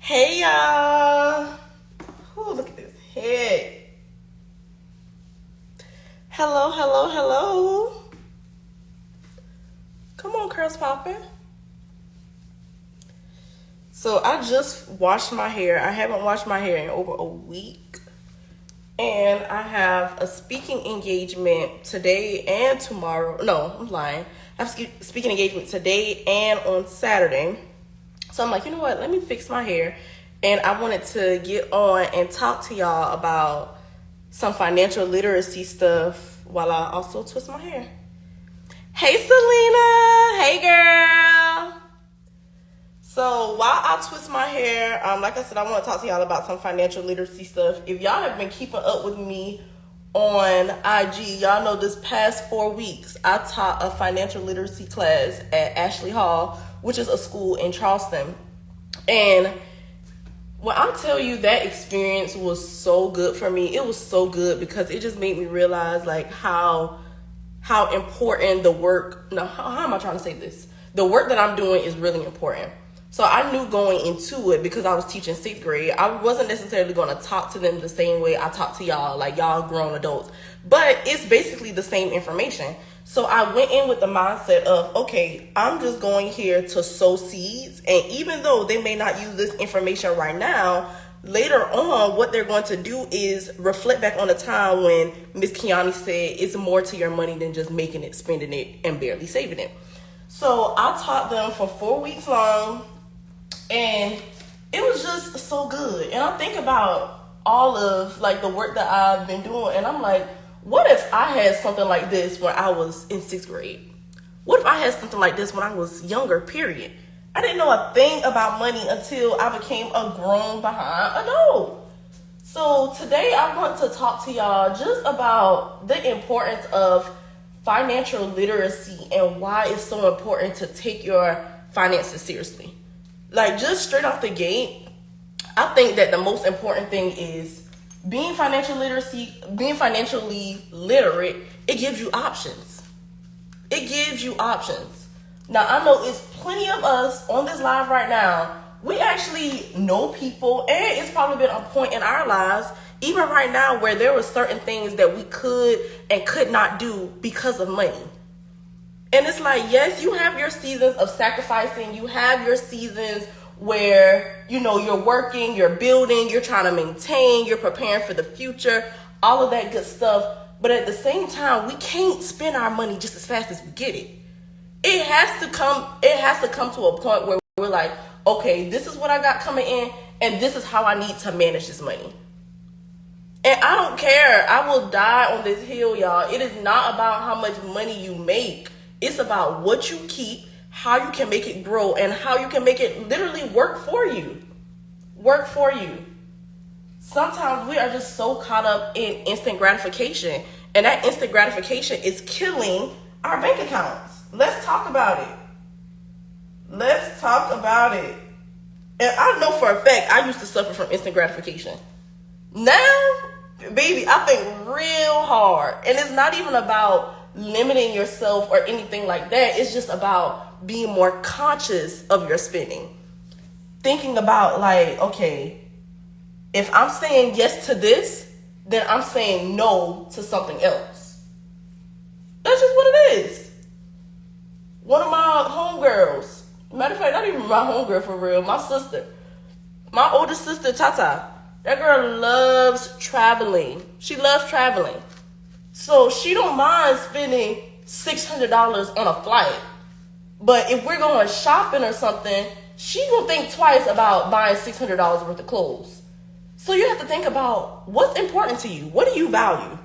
Hey y'all. Ooh, look at this head. Hello. Come on, curls popping. So I just washed my hair. I haven't washed my hair in over a week. And I have a speaking engagement today and tomorrow. No, I'm lying. I have a speaking engagement today and on Saturday. So I'm like, you know what? Let me fix my hair. And I wanted to get on and talk to y'all about some financial literacy stuff while I also twist my hair. Hey, Selena. Hey, girl. So while I twist my hair, like I said, I want to talk to y'all about some financial literacy stuff. If y'all have been keeping up with me on IG, y'all know this past 4 weeks, I taught a financial literacy class at Ashley Hall, which is a school in Charleston. And when I tell you that experience was so good for me, it was so good because it just made me realize like how important the work, how am I trying to say this? The work that I'm doing is really important. So I knew going into it, because I was teaching 6th grade, I wasn't necessarily going to talk to them the same way I talk to y'all, like y'all grown adults. But it's basically the same information. So I went in with the mindset of, okay, I'm just going here to sow seeds. And even though they may not use this information right now, later on, what they're going to do is reflect back on the time when Miss Kiani said it's more to your money than just making it, spending it, and barely saving it. So I taught them for 4 weeks long. And it was just so good. And I think about all of like the work that I've been doing. And I'm like, what if I had something like this when I was in 6th grade? What if I had something like this when I was younger, period? I didn't know a thing about money until I became a grown behind adult. So today I want to talk to y'all just about the importance of financial literacy and why it's so important to take your finances seriously. Like, just straight off the gate, I think that the most important thing is being financially literate. It gives you options. Now, I know it's plenty of us on this live right now. We actually know people, and it's probably been a point in our lives, even right now, where there were certain things that we could and could not do because of money. And it's like, yes, you have your seasons of sacrificing. You have your seasons where, you know, you're working, you're building, you're trying to maintain, you're preparing for the future, all of that good stuff. But at the same time, we can't spend our money just as fast as we get it. It has to come to a point where we're like, okay, this is what I got coming in, and this is how I need to manage this money. And I don't care. I will die on this hill, y'all. It is not about how much money you make. It's about what you keep, how you can make it grow, and how you can make it literally work for you. Sometimes we are just so caught up in instant gratification, and that instant gratification is killing our bank accounts. Let's talk about it. And I know for a fact I used to suffer from instant gratification. Now, baby, I think real hard. And it's not even about limiting yourself or anything like that. It's just about being more conscious of your spending. Thinking about like, okay, if I'm saying yes to this, then I'm saying no to something else. That's just what it is. One of my homegirls, matter of fact, not even my homegirl for real, my sister, my older sister, Tata, that girl loves traveling. She loves traveling. So she don't mind spending $600 on a flight. But if we're going shopping or something, she gonna think twice about buying $600 worth of clothes. So you have to think about what's important to you. What do you value?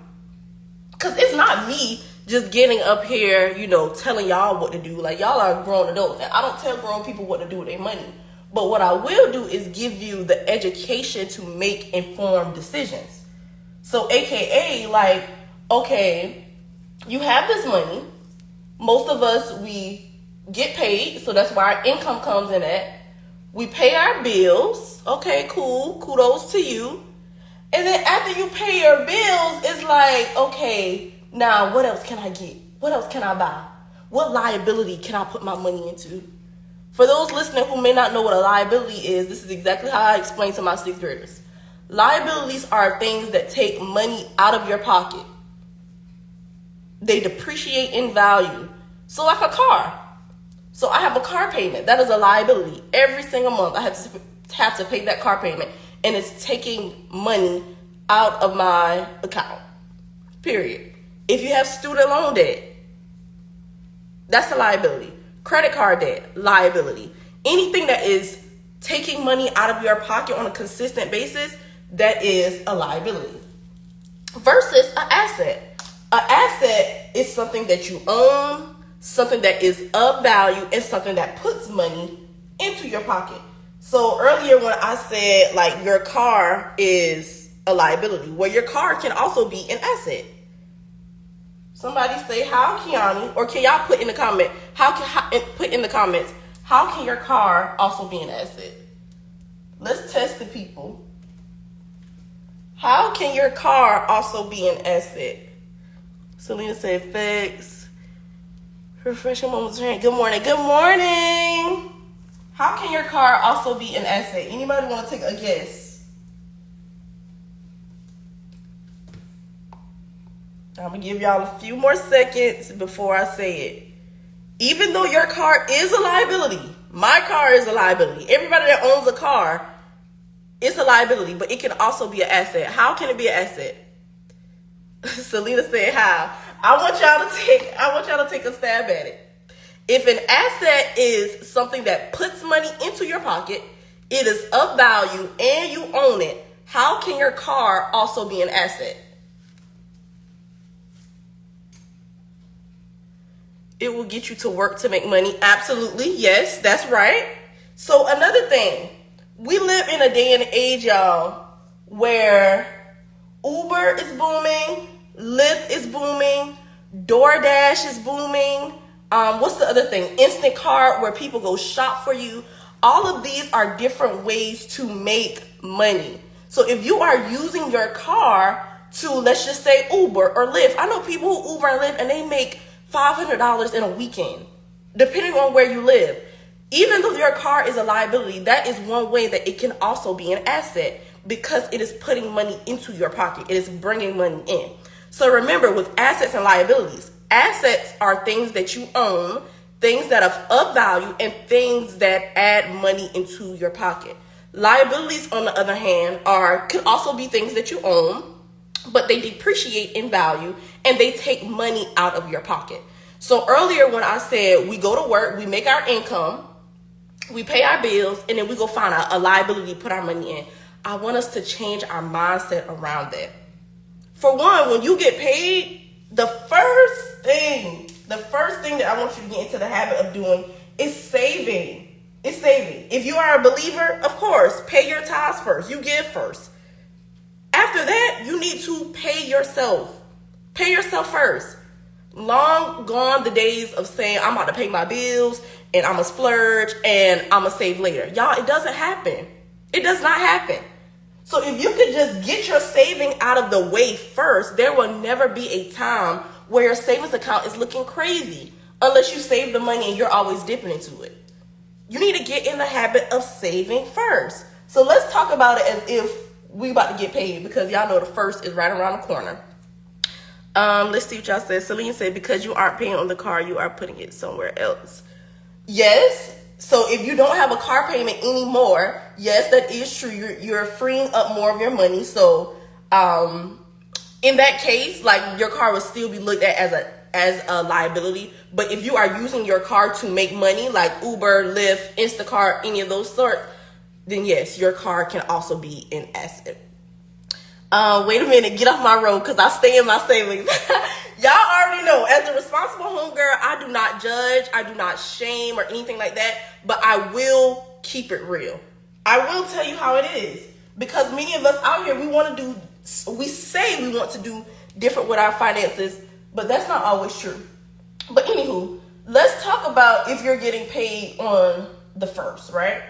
Because it's not me just getting up here, you know, telling y'all what to do. Like, y'all are grown adults. And I don't tell grown people what to do with their money. But what I will do is give you the education to make informed decisions. So AKA, like, okay, you have this money. Most of us, we get paid. So that's where our income comes in at. We pay our bills. Okay, cool. Kudos to you. And then after you pay your bills, it's like, okay, now what else can I get? What else can I buy? What liability can I put my money into? For those listening who may not know what a liability is, this is exactly how I explain to my 6th graders. Liabilities are things that take money out of your pocket. They depreciate in value. So like a car. So I have a car payment. That is a liability. Every single month I have to pay that car payment. And it's taking money out of my account. Period. If you have student loan debt, that's a liability. Credit card debt, liability. Anything that is taking money out of your pocket on a consistent basis, that is a liability. Versus an asset. An asset is something that you own, something that is of value, and something that puts money into your pocket. So earlier when I said like your car is a liability, well, your car can also be an asset. Somebody say, how, Kiani, or can y'all put in the comment, put in the comments, how can your car also be an asset? Let's test the people. How can your car also be an asset? Selena said, facts. Refreshing moments. Good morning. Good morning. How can your car also be an asset? Anybody want to take a guess? I'm going to give y'all a few more seconds before I say it. Even though your car is a liability, my car is a liability. Everybody that owns a car, it's a liability, but it can also be an asset. How can it be an asset? Selena said how. I want y'all to take a stab at it. If an asset is something that puts money into your pocket, it is of value, and you own it, how can your car also be an asset? It will get you to work to make money. Absolutely. Yes, that's right. So another thing, we live in a day and age, y'all, where Uber is booming, Lyft is booming, DoorDash is booming. What's the other thing? Instant Cart, where people go shop for you. All of these are different ways to make money. So if you are using your car to, let's just say, Uber or Lyft. I know people who Uber and Lyft and they make $500 in a weekend, depending on where you live. Even though your car is a liability, that is one way that it can also be an asset, because it is putting money into your pocket. It is bringing money in. So remember, with assets and liabilities, assets are things that you own, things that are of value, and things that add money into your pocket. Liabilities, on the other hand, could also be things that you own, but they depreciate in value and they take money out of your pocket. So earlier when I said we go to work, we make our income, we pay our bills, and then we go find a liability to put our money in. I want us to change our mindset around that. For one, when you get paid, the first thing that I want you to get into the habit of doing is saving. It's saving. If you are a believer, of course, pay your tithes first. You give first. After that, you need to pay yourself. Pay yourself first. Long gone the days of saying, I'm about to pay my bills and I'm going to splurge and I'm going to save later. Y'all, it doesn't happen. It does not happen. So if you could just get your saving out of the way first, there will never be a time where your savings account is looking crazy unless you save the money and you're always dipping into it. You need to get in the habit of saving first. So let's talk about it as if we about to get paid, because y'all know the first is right around the corner. Let's see what y'all said. Celine said, because you aren't paying on the car, you are putting it somewhere else. Yes. So if you don't have a car payment anymore, yes, that is true. You're freeing up more of your money. So in that case, like, your car would still be looked at as a liability. But if you are using your car to make money, like Uber, Lyft, Instacart, any of those sorts, then yes, your car can also be an asset. Wait a minute, get off my road, because I stay in my savings. Y'all already know, as a responsible homegirl, I do not judge, I do not shame or anything like that, but I will keep it real. I will tell you how it is, because many of us out here, we say we want to do different with our finances, but that's not always true. But anywho, let's talk about if you're getting paid on the 1st, right?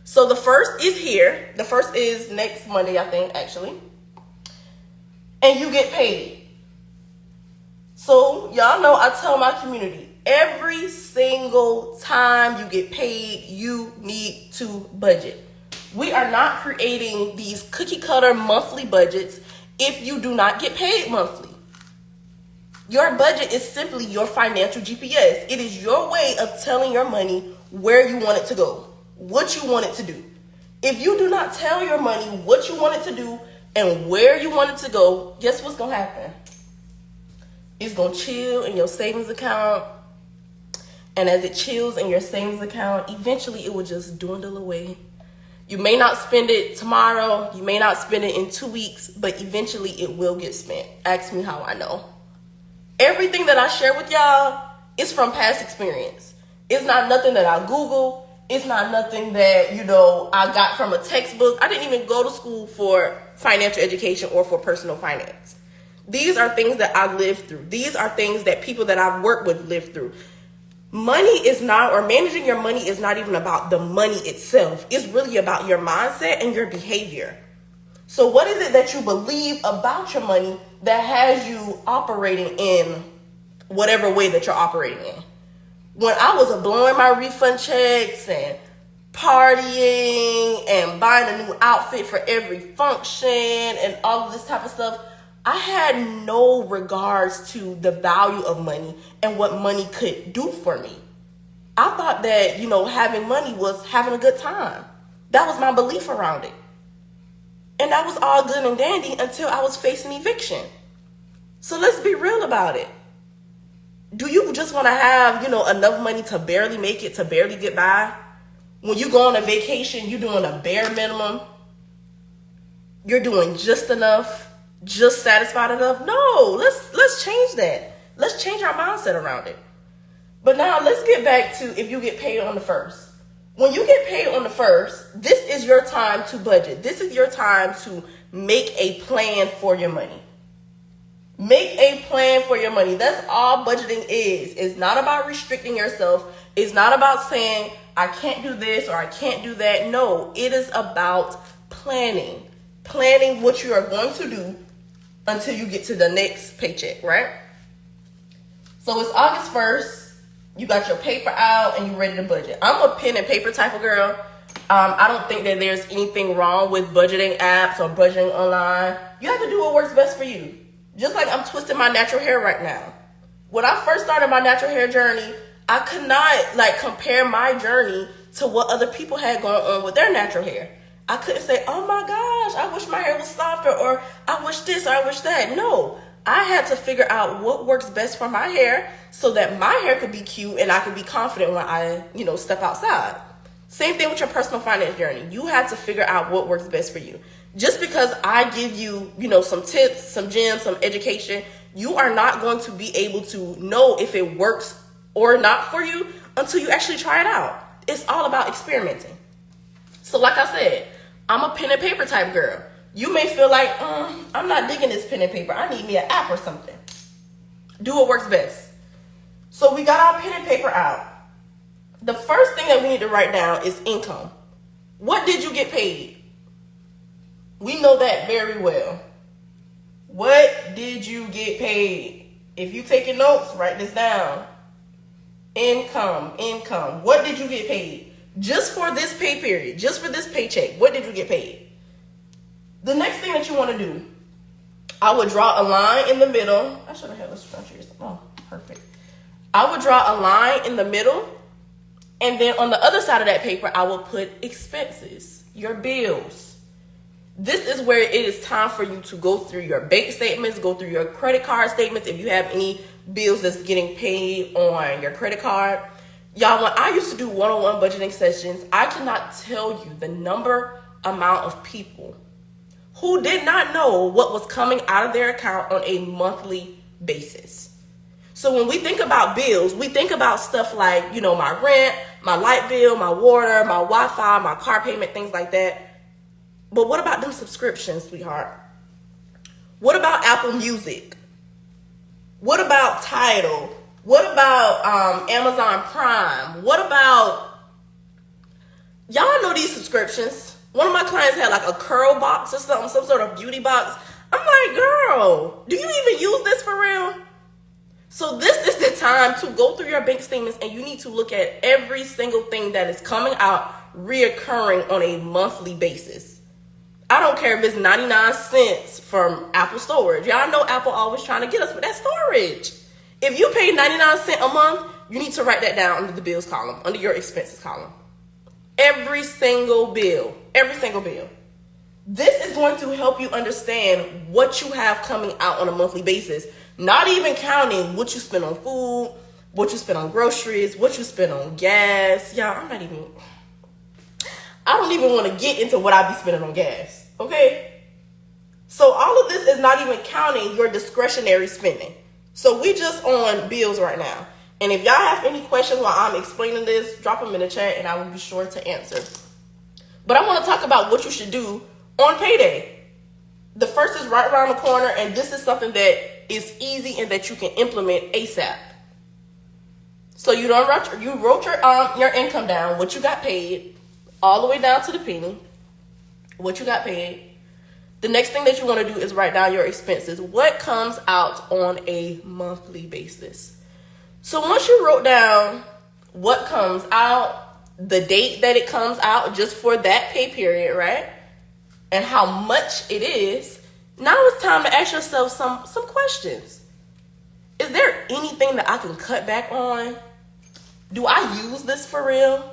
So the 1st is here. The 1st is next Monday, I think, actually. And you get paid. So y'all know I tell my community, every single time you get paid, you need to budget. We are not creating these cookie cutter monthly budgets if you do not get paid monthly. Your budget is simply your financial GPS. It is your way of telling your money where you want it to go, what you want it to do. If you do not tell your money what you want it to do and where you want it to go, guess what's going to happen? It's going to chill in your savings account. And as it chills in your savings account, eventually it will just dwindle away. You may not spend it tomorrow. You may not spend it in 2 weeks, but eventually it will get spent. Ask me how I know. Everything that I share with y'all is from past experience. It's not nothing that I Google. It's not nothing that, I got from a textbook. I didn't even go to school for financial education or for personal finance. These are things that I lived through. These are things that people that I've worked with lived through. Money is not, or managing your money is not even about the money itself. It's really about your mindset and your behavior. So what is it that you believe about your money that has you operating in whatever way that you're operating in? When I was blowing my refund checks and partying and buying a new outfit for every function and all of this type of stuff, I had no regards to the value of money and what money could do for me. I thought that, having money was having a good time. That was my belief around it. And that was all good and dandy until I was facing eviction. So let's be real about it. Do you just want to have, enough money to barely make it, to barely get by? When you go on a vacation, you're doing a bare minimum. You're doing just enough, just satisfied enough. No, let's change that. Let's change our mindset around it. But now let's get back to if you get paid on the 1st. When you get paid on the 1st, this is your time to budget. This is your time to make a plan for your money. Make a plan for your money. That's all budgeting is. It's not about restricting yourself. It's not about saying, I can't do this or I can't do that. No, it is about planning. Planning what you are going to do until you get to the next paycheck, right? So it's August 1st. You got your paper out and you're ready to budget. I'm a pen and paper type of girl. I don't think that there's anything wrong with budgeting apps or budgeting online. You have to do what works best for you. Just like I'm twisting my natural hair right now. When I first started my natural hair journey, I could not compare my journey to what other people had going on with their natural hair. I couldn't say, oh my gosh, I wish my hair was softer, or I wish this, or I wish that. No, I had to figure out what works best for my hair so that my hair could be cute and I could be confident when I, step outside. Same thing with your personal finance journey. You have to figure out what works best for you. Just because I give you, some tips, some gems, some education, you are not going to be able to know if it works or not for you until you actually try it out. It's all about experimenting. So like I said, I'm a pen and paper type girl. You may feel like, I'm not digging this pen and paper. I need me an app or something. Do what works best. So we got our pen and paper out. The first thing that we need to write down is income. What did you get paid? We know that very well. What did you get paid? If you taking notes, write this down. Income. What did you get paid? Just for this pay period, just for this paycheck, what did you get paid? The next thing that you want to do, I would draw a line in the middle. I should have had this structure. Oh, perfect. I would draw a line in the middle. And then on the other side of that paper, I will put expenses, your bills. This is where it is time for you to go through your bank statements, go through your credit card statements. If you have any bills that's getting paid on your credit card. Y'all, when I used to do one-on-one budgeting sessions, I cannot tell you the amount of people who did not know what was coming out of their account on a monthly basis. So when we think about bills, we think about stuff like, my rent, my light bill, my water, my Wi-Fi, my car payment, things like that. But what about them subscriptions, sweetheart? What about Apple Music? What about Tidal? What about Amazon Prime? What about, y'all know these subscriptions? One of my clients had like a curl box or something, some sort of beauty box. I'm like, girl, do you even use this for real? So this is the time to go through your bank statements, and you need to look at every single thing that is coming out, reoccurring on a monthly basis. I don't care if it's 99 cents from Apple storage. Y'all know Apple always trying to get us with that storage. If you pay 99 cents a month, you need to write that down under the bills column, under your expenses column. Every single bill. Every single bill. This is going to help you understand what you have coming out on a monthly basis. Not even counting what you spend on food, what you spend on groceries, what you spend on gas. Y'all, I don't even want to get into what I be spending on gas. Okay? So all of this is not even counting your discretionary spending. So we just on bills right now. And if y'all have any questions while I'm explaining this, drop them in the chat and I will be sure to answer. But I want to talk about what you should do on payday. The first is right around the corner, and this is something that is easy and that you can implement ASAP. So you wrote your income down, what you got paid, all the way down to the penny, what you got paid. The next thing that you want to do is write down your expenses, what comes out on a monthly basis. So once you wrote down what comes out, the date that it comes out just for that pay period, right? And how much it is, now it's time to ask yourself some questions. Is there anything that I can cut back on? Do I use this for real?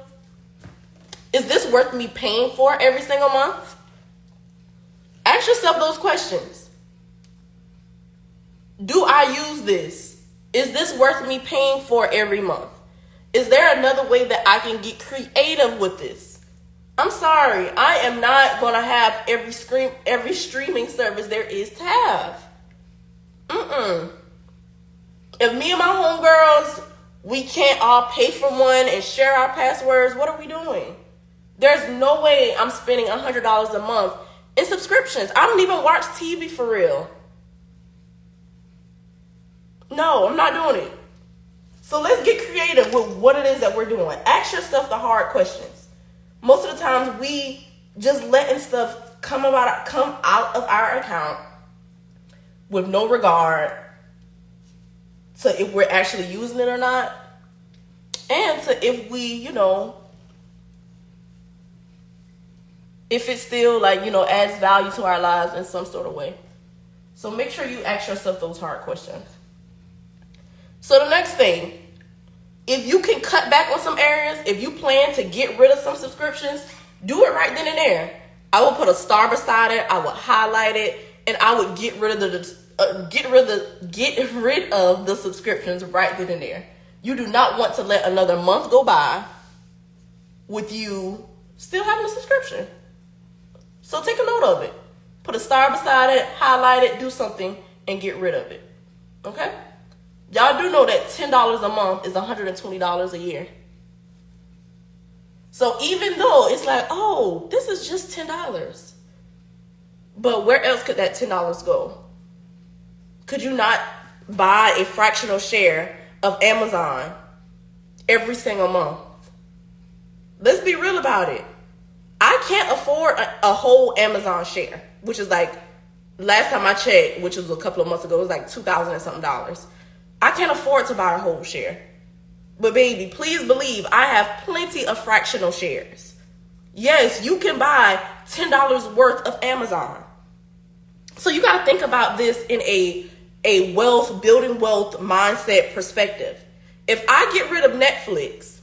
Is this worth me paying for every single month? Ask yourself those questions. Do I use this? Is this worth me paying for every month? Is there another way that I can get creative with this? I'm sorry, I am not going to have every streaming service there is to have. If me and my homegirls, we can't all pay for one and share our passwords, what are we doing? There's no way I'm spending $100 a month in subscriptions. I don't even watch TV for real. No, I'm not doing it. So let's get creative with what it is that we're doing. Ask yourself the hard questions. Most of the times we just letting stuff come out of our account with no regard to if we're actually using it or not, and to if we, if it's still adds value to our lives in some sort of way. So make sure you ask yourself those hard questions. So the next thing, if you can cut back on some areas, if you plan to get rid of some subscriptions, do it right then and there. I will put a star beside it. I would highlight it, and I would get rid of the subscriptions right then and there. You do not want to let another month go by with you still having a subscription. So take a note of it. Put a star beside it, highlight it, do something, and get rid of it. Okay? Y'all do know that $10 a month is $120 a year. So even though it's like, oh, this is just $10. But where else could that $10 go? Could you not buy a fractional share of Amazon every single month? Let's be real about it. I can't afford a whole Amazon share, which is like, last time I checked, which was a couple of months ago, it was like $2,000 and something dollars. I can't afford to buy a whole share. But baby, please believe I have plenty of fractional shares. Yes, you can buy $10 worth of Amazon. So you got to think about this in a building wealth mindset perspective. If I get rid of Netflix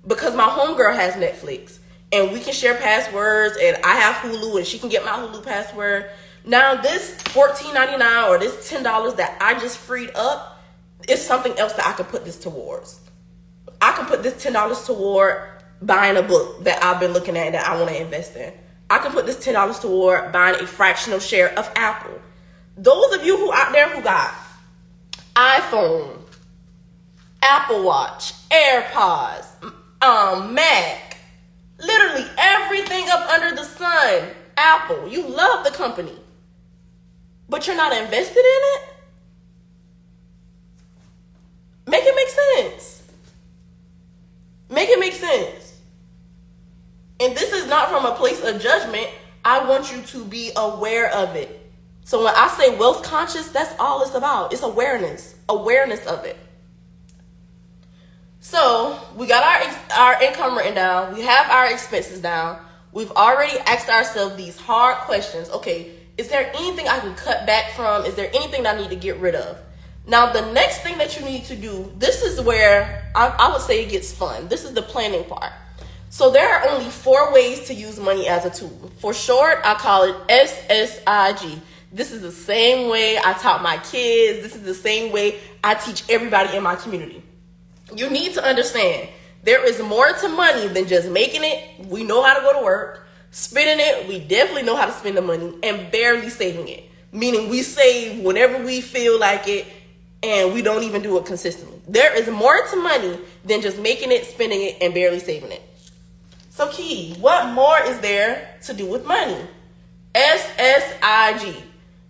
because my homegirl has Netflix and we can share passwords and I have Hulu and she can get my Hulu password, now this $14.99 or this $10 that I just freed up is something else that I could put this towards. I can put this $10 toward buying a book that I've been looking at that I want to invest in. I can put this $10 toward buying a fractional share of Apple. Those of you who out there who got iPhone, Apple Watch, AirPods, Mac, literally everything up under the sun, Apple, you love the company, but you're not invested in it? Make it make sense. Make it make sense. And this is not from a place of judgment. I want you to be aware of it. So when I say wealth conscious, that's all it's about. It's awareness of it. So we got our income written down. We have our expenses down. We've already asked ourselves these hard questions. Okay, is there anything I can cut back from? Is there anything that I need to get rid of? Now, the next thing that you need to do, this is where I would say it gets fun. This is the planning part. So there are only 4 ways to use money as a tool. For short, I call it SSIG. This is the same way I taught my kids. This is the same way I teach everybody in my community. You need to understand there is more to money than just making it. We know how to go to work. Spending it, we definitely know how to spend the money, and barely saving it. Meaning we save whenever we feel like it, and we don't even do it consistently. There is more to money than just making it, spending it, and barely saving it. So Key, what more is there to do with money? SSIG.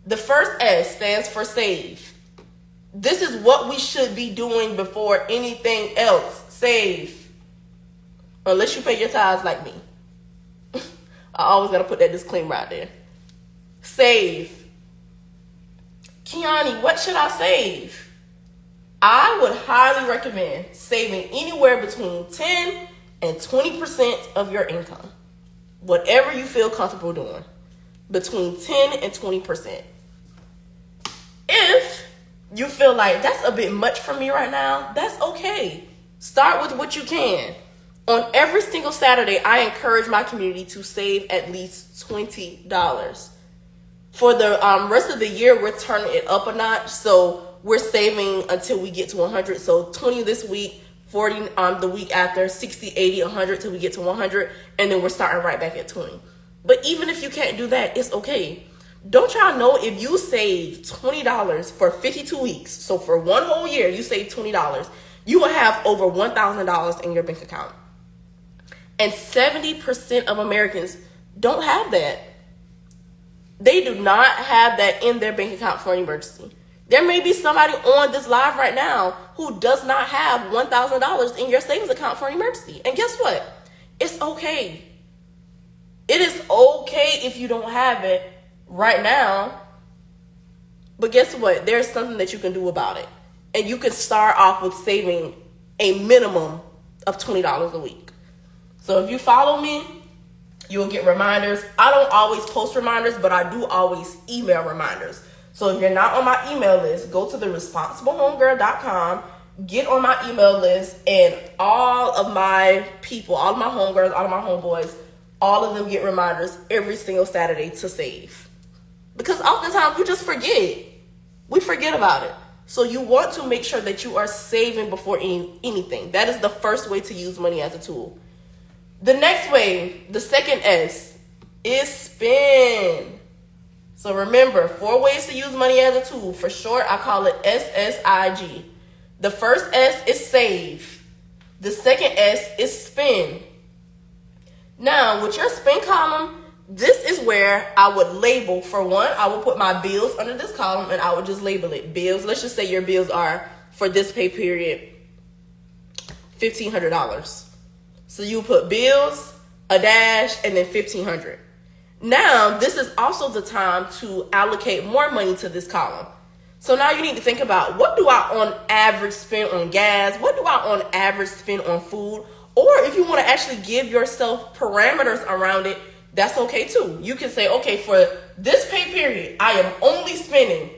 The first S stands for save. This is what we should be doing before anything else. Save. Unless you pay your tithes like me. I always got to put that disclaimer out there. Save. Kiani, what should I save? I would highly recommend saving anywhere between 10 and 20% of your income. Whatever you feel comfortable doing. Between 10 and 20%. If you feel like that's a bit much for me right now, that's okay. Start with what you can. On every single Saturday, I encourage my community to save at least $20. For the rest of the year, we're turning it up a notch. So we're saving until we get to 100. So 20 this week, 40 the week after, 60, 80, 100 till we get to 100. And then we're starting right back at 20. But even if you can't do that, it's okay. Don't y'all know if you save $20 for 52 weeks, so for one whole year, you save $20, you will have over $1,000 in your bank account. And 70% of Americans don't have that. They do not have that in their bank account for an emergency. There may be somebody on this live right now who does not have $1,000 in your savings account for an emergency. And guess what? It's okay. It is okay if you don't have it right now. But guess what? There's something that you can do about it. And you can start off with saving a minimum of $20 a week. So if you follow me, you'll get reminders. I don't always post reminders, but I do always email reminders. So if you're not on my email list, go to the responsiblehomegirl.com, get on my email list, and all of my people, all of my homegirls, all of my homeboys, all of them get reminders every single Saturday to save. Because oftentimes we just forget. We forget about it. So you want to make sure that you are saving before anything. That is the first way to use money as a tool. The next way, the second S, is spend. So remember, 4 ways to use money as a tool. For short, I call it SSIG. The first S is save. The second S is spend. Now, with your spend column, this is where I would label. For one, I will put my bills under this column and I would just label it. Bills, let's just say your bills are, for this pay period, $1,500. So you put bills, a dash, and then $1,500. Now, this is also the time to allocate more money to this column. So now you need to think about, what do I on average spend on gas? What do I on average spend on food? Or if you want to actually give yourself parameters around it, that's okay too. You can say, okay, for this pay period, I am only spending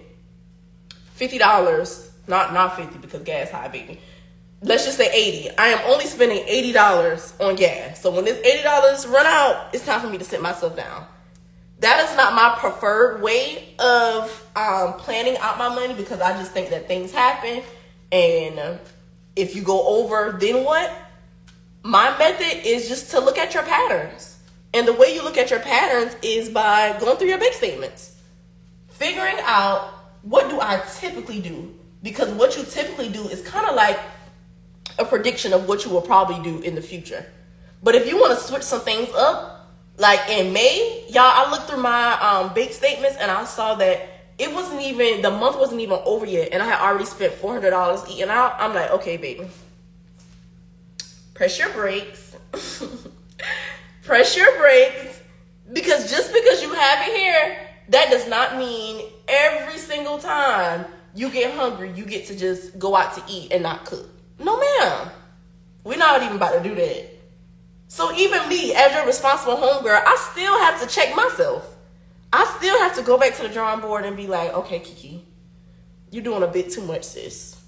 $50. Not 50 because gas high, baby. Let's just say 80. I am only spending $80 on gas. So when this $80 run out, it's time for me to sit myself down. That is not my preferred way of planning out my money, because I just think that things happen. And if you go over, then what? My method is just to look at your patterns. And the way you look at your patterns is by going through your bank statements. Figuring out, what do I typically do? Because what you typically do is kind of like a prediction of what you will probably do in the future. But if you want to switch some things up, like in May, y'all, I looked through my bank statements and I saw that it wasn't even, the month wasn't even over yet, and I had already spent $400 eating out. I'm like, okay, baby, press your brakes. Press your brakes, because just because you have it here, that does not mean every single time you get hungry, you get to just go out to eat and not cook. No, ma'am. We're not even about to do that. So even me, as your responsible homegirl, I still have to check myself. I still have to go back to the drawing board and be like, okay, Kiki, you're doing a bit too much, sis.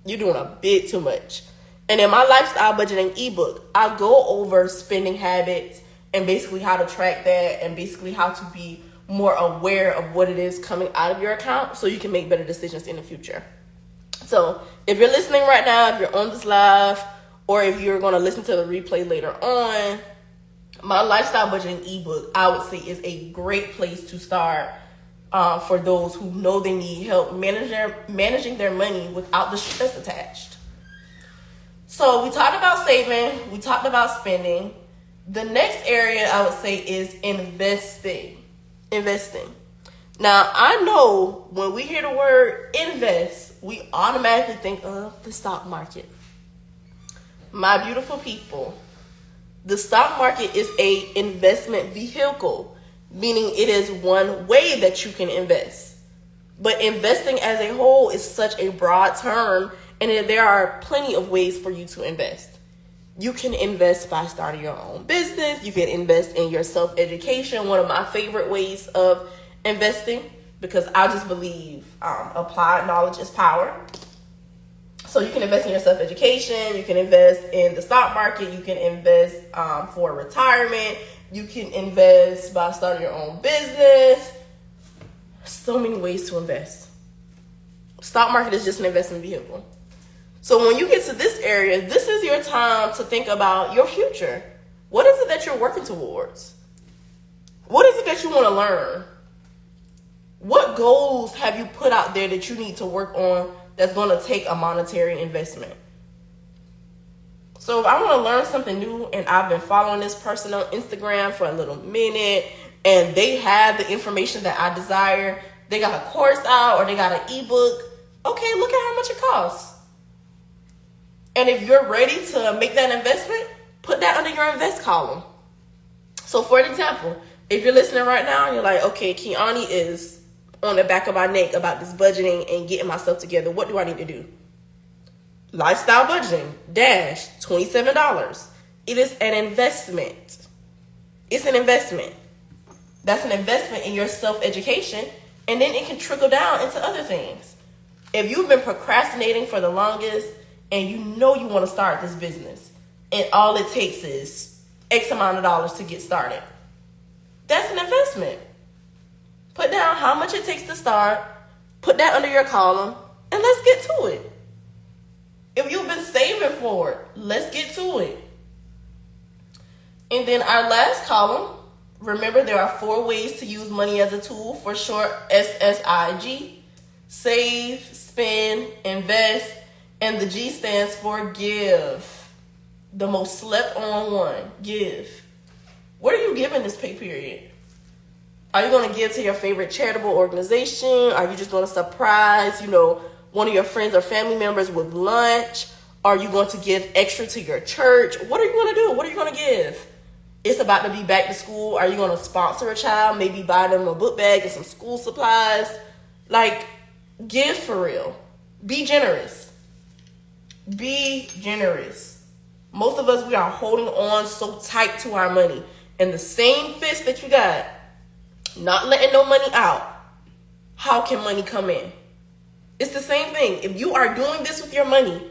You're doing a bit too much. And in my lifestyle budgeting ebook, I go over spending habits and basically how to track that and basically how to be more aware of what it is coming out of your account so you can make better decisions in the future. So if you're listening right now, if you're on this live, or if you're going to listen to the replay later on, my lifestyle budgeting ebook, I would say, is a great place to start for those who know they need help managing their money without the stress attached. So we talked about saving. We talked about spending. The next area I would say is investing. Now, I know when we hear the word invest, we automatically think of the stock market. My beautiful people, the stock market is a investment vehicle, meaning it is one way that you can invest. But investing as a whole is such a broad term, and there are plenty of ways for you to invest. You can invest by starting your own business. You can invest in your self-education, one of my favorite ways of investing, because I just believe applied knowledge is power. So you can invest in your self-education. You can invest in the stock market. You can invest for retirement. You can invest by starting your own business. So many ways to invest. Stock market is just an investment vehicle. So when you get to this area, this is your time to think about your future. What is it that you're working towards? What is it that you want to learn? What goals have you put out there that you need to work on that's going to take a monetary investment? So if I want to learn something new and I've been following this person on Instagram for a little minute and they have the information that I desire, they got a course out or they got an ebook, okay, look at how much it costs. And if you're ready to make that investment, put that under your invest column. So for example, if you're listening right now and you're like, okay, Kiani is on the back of my neck about this budgeting and getting myself together, what do I need to do? Lifestyle budgeting, $27. It is an investment. It's an investment. That's an investment in your self-education, and then it can trickle down into other things. If you've been procrastinating for the longest and you know you want to start this business and all it takes is X amount of dollars to get started, that's an investment. Put down how much it takes to start, put that under your column, and let's get to it. If you've been saving for it, let's get to it. And then our last column, remember there are 4 ways to use money as a tool, for short SSIG. Save, spend, invest, and the G stands for give. The most slept on one, give. What are you giving this pay period? Are you going to give to your favorite charitable organization? Are you just going to surprise, one of your friends or family members with lunch? Are you going to give extra to your church? What are you going to do? What are you going to give? It's about to be back to school. Are you going to sponsor a child? Maybe buy them a book bag and some school supplies? Give for real. Be generous. Be generous. Most of us, we are holding on so tight to our money. And the same fist that you got, not letting no money out, how can money come in? It's the same thing. If you are doing this with your money,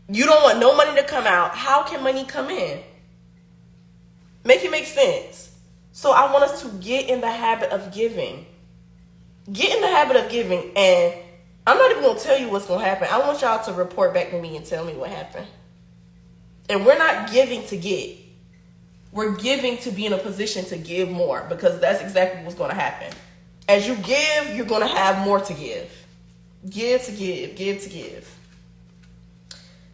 you don't want no money to come out, how can money come in? Make it make sense. So I want us to get in the habit of giving. Get in the habit of giving, and I'm not even going to tell you what's going to happen. I want y'all to report back to me and tell me what happened. And we're not giving to get. We're giving to be in a position to give more, because that's exactly what's going to happen. As you give, you're going to have more to give. Give to give, give to give.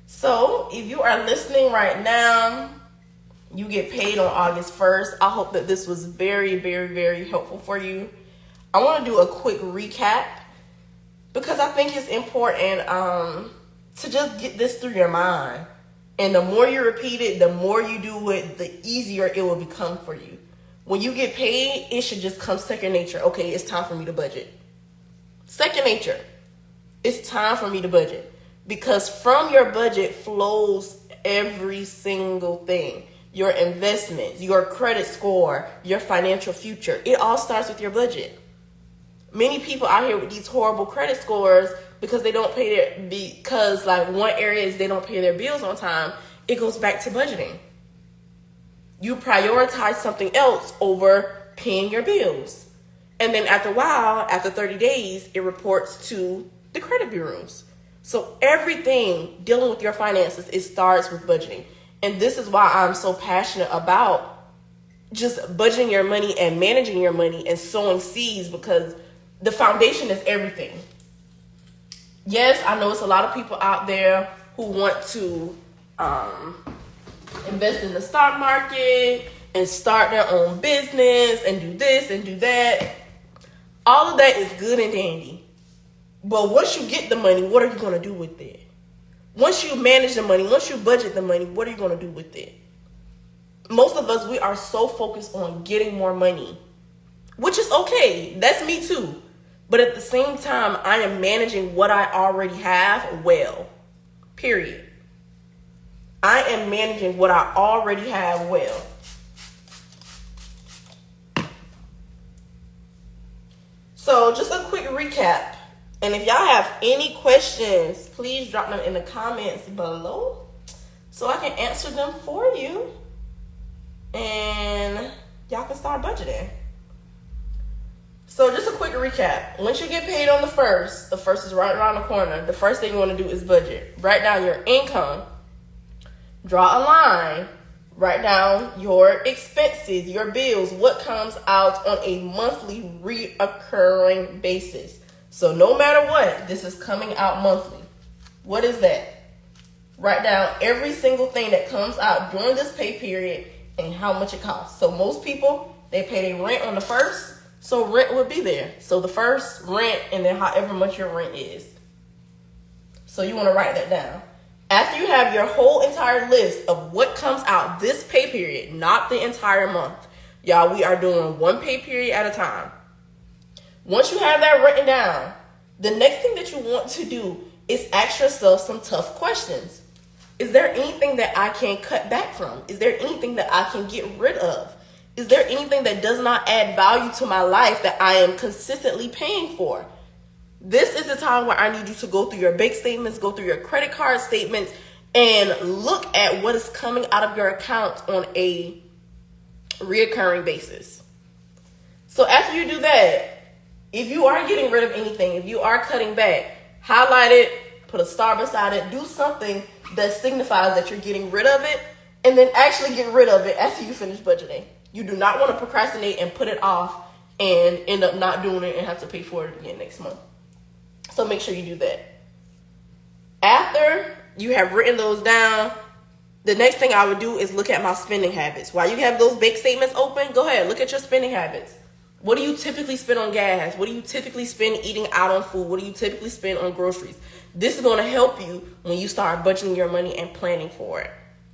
So if you are listening right now, you get paid on August 1st. I hope that this was very, very, very helpful for you. I want to do a quick recap because I think it's important to just get this through your mind. And the more you repeat it, the more you do it, the easier it will become for you. When you get paid, it should just come second nature. Okay, it's time for me to budget. Second nature, it's time for me to budget. Because from your budget flows every single thing. Your investments, your credit score, your financial future. It all starts with your budget. Many people out here with these horrible credit scores because they don't pay because like one area is they don't pay their bills on time. It goes back to budgeting. You prioritize something else over paying your bills. And then after a while, after 30 days, it reports to the credit bureaus. So everything dealing with your finances, it starts with budgeting. And this is why I'm so passionate about just budgeting your money and managing your money and sowing seeds, because the foundation is everything. Yes, I know it's a lot of people out there who want to invest in the stock market and start their own business and do this and do that. All of that is good and dandy. But once you get the money, what are you going to do with it? Once you manage the money, once you budget the money, what are you going to do with it? Most of us, we are so focused on getting more money, which is okay. That's me too. But at the same time, I am managing what I already have well. Period. I am managing what I already have well. So just a quick recap. And if y'all have any questions, please drop them in the comments below so I can answer them for you. And y'all can start budgeting. So just a quick recap. Once you get paid on the first is right around the corner. The first thing you want to do is budget. Write down your income. Draw a line. Write down your expenses, your bills, what comes out on a monthly reoccurring basis. So no matter what, this is coming out monthly. What is that? Write down every single thing that comes out during this pay period and how much it costs. So most people, they pay their rent on the first, so rent would be there. So the first, rent, and then however much your rent is. So you want to write that down. After you have your whole entire list of what comes out this pay period, not the entire month. Y'all, we are doing one pay period at a time. Once you have that written down, the next thing that you want to do is ask yourself some tough questions. Is there anything that I can cut back from? Is there anything that I can get rid of? Is there anything that does not add value to my life that I am consistently paying for? This is the time where I need you to go through your bank statements, go through your credit card statements, and look at what is coming out of your account on a reoccurring basis. So after you do that, if you are getting rid of anything, if you are cutting back, highlight it, put a star beside it, do something that signifies that you're getting rid of it, and then actually get rid of it after you finish budgeting. You do not want to procrastinate and put it off and end up not doing it and have to pay for it again next month. So make sure you do that. After you have written those down, the next thing I would do is look at my spending habits. While you have those bank statements open, go ahead, look at your spending habits. What do you typically spend on gas? What do you typically spend eating out on food? What do you typically spend on groceries? This is going to help you when you start budgeting your money and planning for it.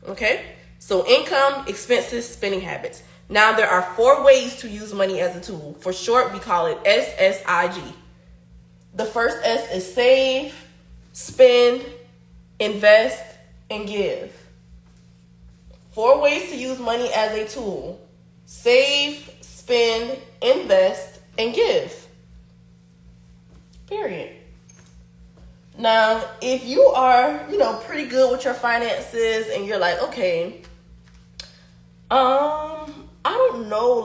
Okay? So income, expenses, spending habits. Now there are 4 ways to use money as a tool. For short, we call it SSIG. The first S is save, spend, invest, and give. 4 ways to use money as a tool. Save, spend, invest, and give. Period. Now, if you are, pretty good with your finances and you're like, okay, I don't know,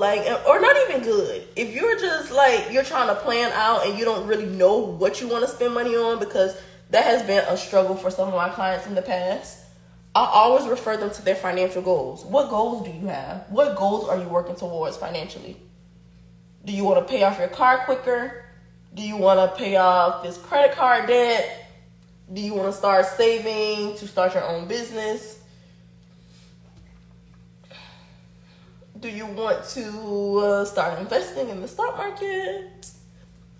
or not even good. If you're just you're trying to plan out and you don't really know what you want to spend money on, because that has been a struggle for some of my clients in the past, I always refer them to their financial goals. What goals do you have? What goals are you working towards financially? Do you want to pay off your car quicker? Do you want to pay off this credit card debt? Do you want to start saving to start your own business? Do you want to start investing in the stock market?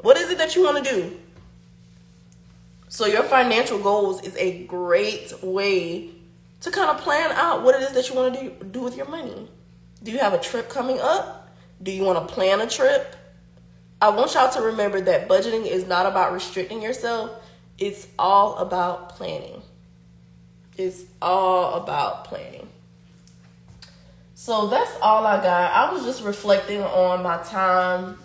What is it that you want to do? So your financial goals is a great way to kind of plan out what it is that you want to do with your money. Do you have a trip coming up? Do you want to plan a trip? I want y'all to remember that budgeting is not about restricting yourself. It's all about planning. It's all about planning. So that's all I got. I was just reflecting on my time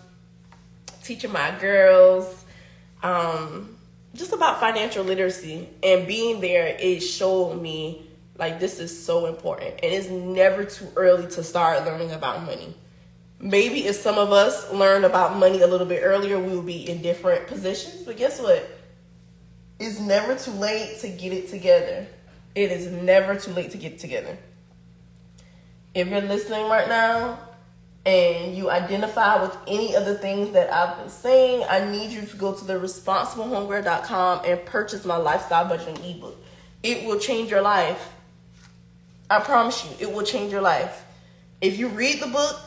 teaching my girls just about financial literacy, and being there, it showed me like this is so important, and it's never too early to start learning about money. Maybe if some of us learn about money a little bit earlier, we will be in different positions, but guess what? It's never too late to get it together. It is never too late to get it together. If you're listening right now and you identify with any of the things that I've been saying, I need you to go to the responsiblehomegirl.com and purchase my lifestyle budgeting ebook. It will change your life. I promise you, it will change your life. If you read the book,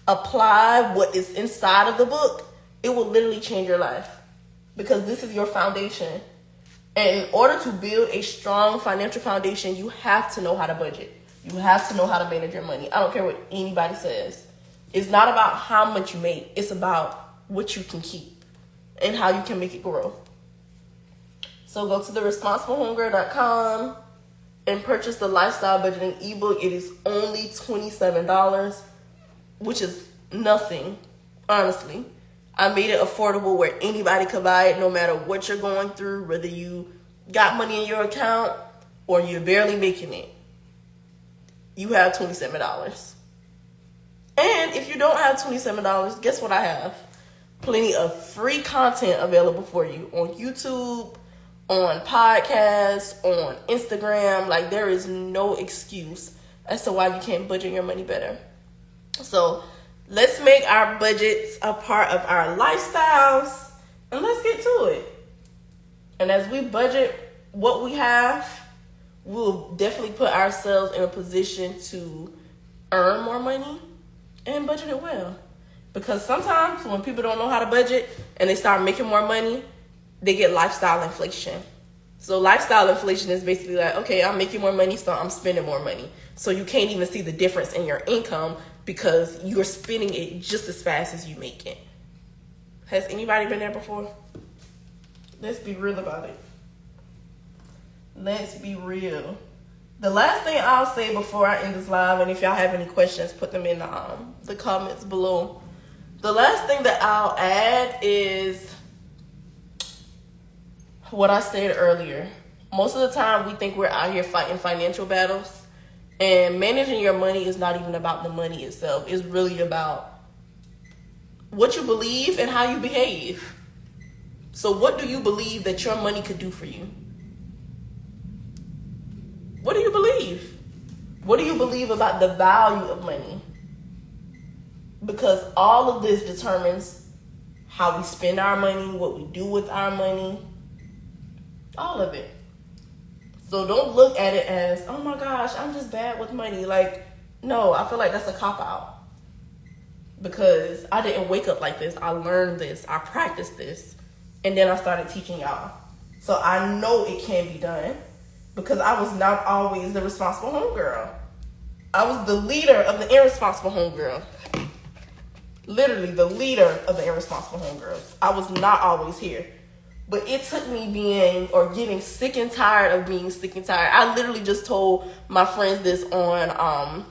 apply what is inside of the book, it will literally change your life, because this is your foundation. And in order to build a strong financial foundation, you have to know how to budget. You have to know how to manage your money. I don't care what anybody says. It's not about how much you make. It's about what you can keep and how you can make it grow. So go to the responsiblehomegirl.com and purchase the lifestyle budgeting ebook. It is only $27, which is nothing, honestly. I made it affordable where anybody could buy it, no matter what you're going through, whether you got money in your account or you're barely making it. You have $27. And if you don't have $27, guess what I have? Plenty of free content available for you on YouTube, on podcasts, on Instagram. Like, there is no excuse as to why you can't budget your money better. So let's make our budgets a part of our lifestyles, and let's get to it. And as we budget what we have, we'll definitely put ourselves in a position to earn more money and budget it well. Because sometimes when people don't know how to budget and they start making more money, they get lifestyle inflation. So lifestyle inflation is basically like, okay, I'm making more money, so I'm spending more money. So you can't even see the difference in your income because you're spending it just as fast as you make it. Has anybody been there before? Let's be real about it. Let's be real. The last thing I'll say before I end this live, and if y'all have any questions, put them in the comments below. The last thing that I'll add is what I said earlier. Most of the time we think we're out here fighting financial battles, and managing your money is not even about the money itself. It's really about what you believe and how you behave. So what do you believe that your money could do for you? What do you believe? What do you believe about the value of money? Because all of this determines how we spend our money, what we do with our money, all of it. So don't look at it as, oh my gosh, I'm just bad with money. Like, no, I feel like that's a cop-out. Because I didn't wake up like this. I learned this. I practiced this. And then I started teaching y'all. So I know it can be done. Because I was not always the responsible homegirl. I was the leader of the irresponsible homegirl. Literally the leader of the irresponsible homegirls. I was not always here. But it took me getting sick and tired of being sick and tired. I literally just told my friends this on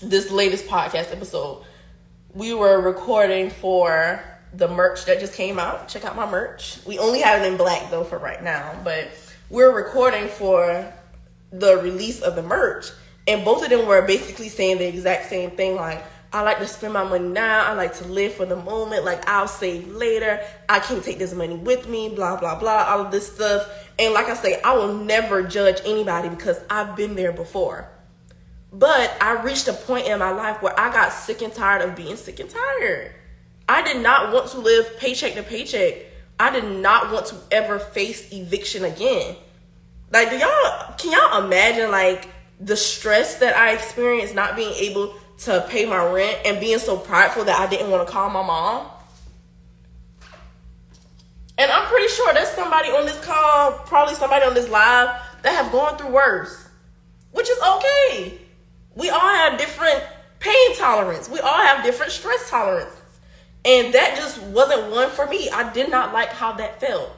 this latest podcast episode. We were recording for the merch that just came out. Check out my merch. We only have it in black though for right now. But we're recording for the release of the merch. And both of them were basically saying the exact same thing. Like, I like to spend my money now. I like to live for the moment. Like, I'll save later. I can't take this money with me. Blah, blah, blah. All of this stuff. And like I say, I will never judge anybody because I've been there before. But I reached a point in my life where I got sick and tired of being sick and tired. I did not want to live paycheck to paycheck. I did not want to ever face eviction again. Like, can y'all imagine, like, the stress that I experienced not being able to pay my rent and being so prideful that I didn't want to call my mom? And I'm pretty sure there's somebody on this call, probably somebody on this live, that have gone through worse, which is okay. We all have different pain tolerance. We all have different stress tolerance. And that just wasn't one for me. I did not like how that felt.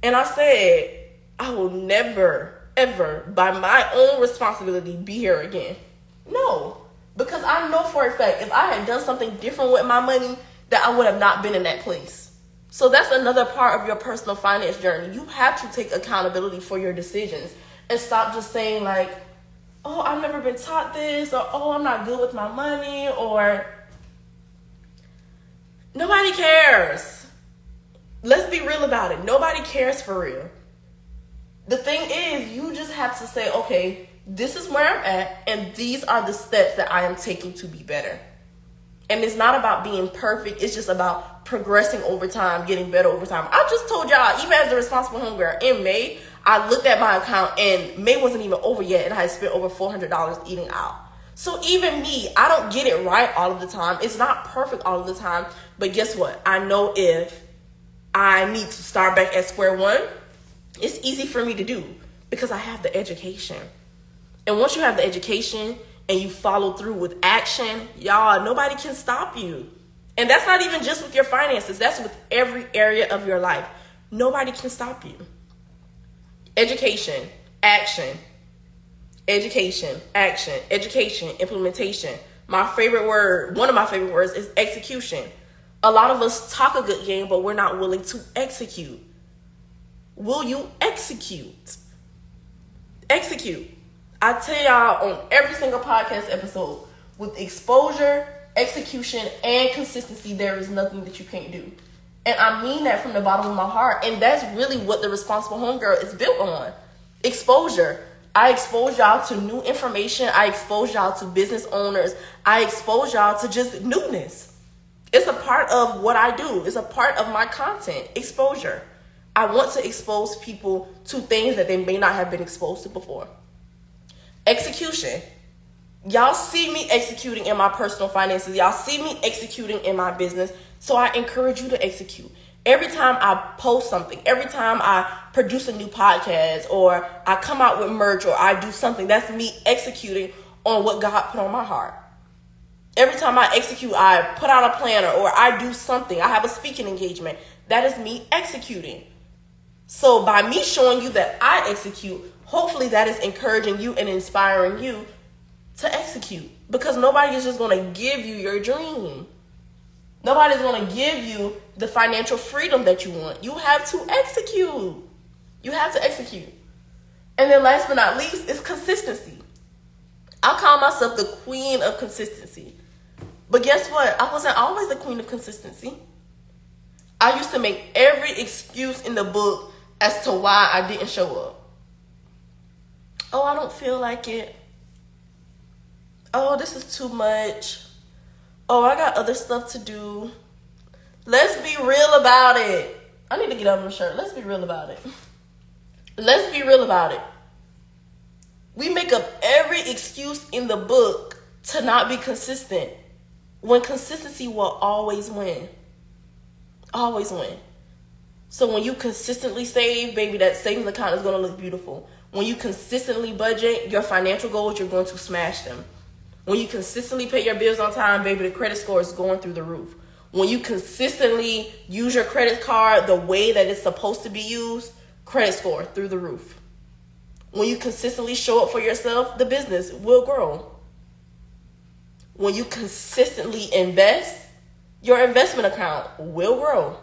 And I said, I will never ever, by my own responsibility, be here again. No. Because I know for a fact, if I had done something different with my money, that I would have not been in that place. So that's another part of your personal finance journey. You have to take accountability for your decisions and stop just saying like, oh, I've never been taught this, or oh, I'm not good with my money, or nobody cares. Let's be real about it. Nobody cares for real. The thing is, you just have to say, okay, this is where I'm at, and these are the steps that I am taking to be better. And it's not about being perfect. It's just about progressing over time, getting better over time. I just told y'all, even as a responsible homegirl, in May, I looked at my account and May wasn't even over yet, and I had spent over $400 eating out. So even me, I don't get it right all of the time. It's not perfect all of the time. But guess what? I know if I need to start back at square one, it's easy for me to do because I have the education. And once you have the education and you follow through with action, y'all, nobody can stop you. And that's not even just with your finances. That's with every area of your life. Nobody can stop you. Education, action. Education, action, education, implementation. My favorite word, one of my favorite words is execution. A lot of us talk a good game, but we're not willing to execute. Will you execute? Execute. I tell y'all on every single podcast episode, with exposure, execution, and consistency, there is nothing that you can't do. And I mean that from the bottom of my heart. And that's really what the Responsible Homegirl is built on. Exposure. I expose y'all to new information. I expose y'all to business owners. I expose y'all to just newness. It's a part of what I do. It's a part of my content. Exposure. I want to expose people to things that they may not have been exposed to before. Execution. Y'all see me executing in my personal finances. Y'all see me executing in my business. So I encourage you to execute. Every time I post something, every time I produce a new podcast, or I come out with merch, or I do something, that's me executing on what God put on my heart. Every time I execute, I put out a planner, or I do something, I have a speaking engagement. That is me executing. So by me showing you that I execute, hopefully that is encouraging you and inspiring you to execute. Because nobody is just going to give you your dream. Nobody's going to give you the financial freedom that you want. You have to execute. You have to execute. And then last but not least is consistency. I call myself the queen of consistency. But guess what? I wasn't always the queen of consistency. I used to make every excuse in the book as to why I didn't show up. Oh, I don't feel like it. Oh, this is too much. Oh, I got other stuff to do. Let's be real about it. I need to get out of my shirt. Let's be real about it. Let's be real about it. We make up every excuse in the book to not be consistent, when consistency will always win. Always win. So when you consistently save, baby, that savings account is going to look beautiful. When you consistently budget your financial goals, you're going to smash them. When you consistently pay your bills on time, baby, the credit score is going through the roof. When you consistently use your credit card the way that it's supposed to be used, credit score through the roof. When you consistently show up for yourself, the business will grow. When you consistently invest, your investment account will grow.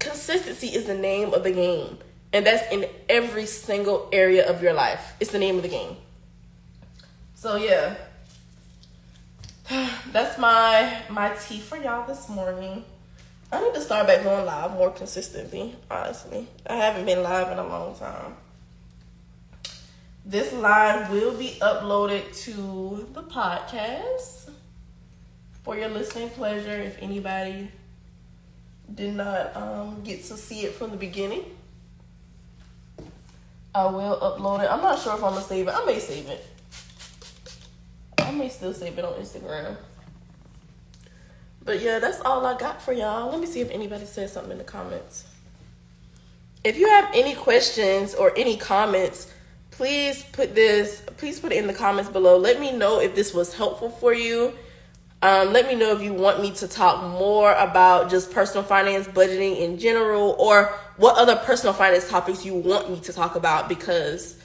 Consistency is the name of the game. And that's in every single area of your life. It's the name of the game. So yeah, that's my tea for y'all this morning. I need to start back going live more consistently, honestly. I haven't been live in a long time. This live will be uploaded to the podcast for your listening pleasure if anybody did not get to see it from the beginning. I will upload it. I'm not sure if I'm going to save it. I may save it. I may still save it on Instagram. But yeah, that's all I got for y'all. Let me see if anybody said something in the comments. If you have any questions or any comments, please put it in the comments below. Let me know if this was helpful for you. Let me know if you want me to talk more about just personal finance, budgeting in general, or what other personal finance topics you want me to talk about, because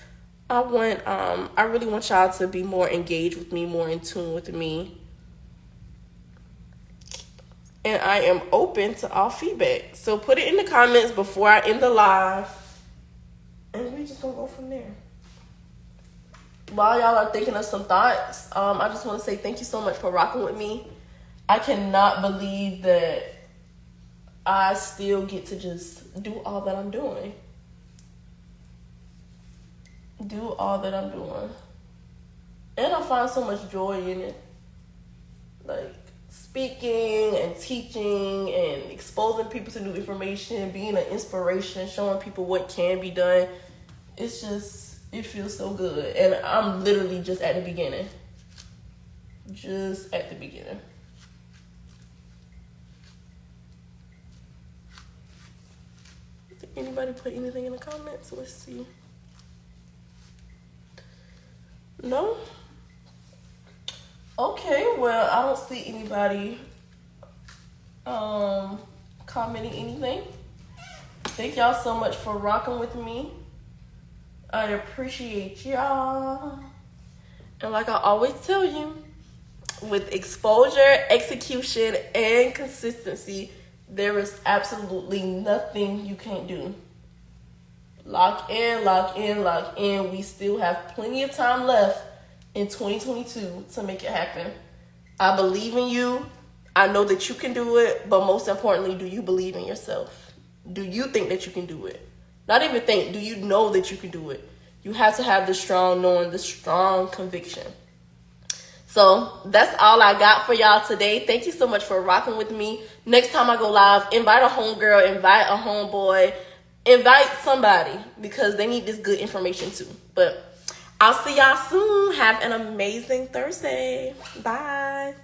I really want y'all to be more engaged with me, more in tune with me. And I am open to all feedback. So put it in the comments before I end the live. And we just gonna go from there. While y'all are thinking of some thoughts, I just want to say thank you so much for rocking with me. I cannot believe that I still get to just do all that I'm doing. And I find so much joy in it. Like speaking and teaching and exposing people to new information, being an inspiration, showing people what can be done. It feels so good. And I'm literally just at the beginning. Did anybody put anything in the comments? Let's see. No? Okay, well, I don't see anybody commenting anything. Thank y'all so much for rocking with me. I appreciate y'all. And like I always tell you, with exposure, execution, and consistency, there is absolutely nothing you can't do. Lock in. We still have plenty of time left in 2022 to make it happen. I believe in you. I know that you can do it, but most importantly, do you believe in yourself? Do you think that you can do it? Not even think, do you know that you can do it? You have to have the strong knowing, the strong conviction. So that's all I got for y'all today. Thank you so much for rocking with me. Next time I go live, invite a homegirl, invite a homeboy, invite somebody, because they need this good information too. But I'll see y'all soon. Have an amazing Thursday. Bye.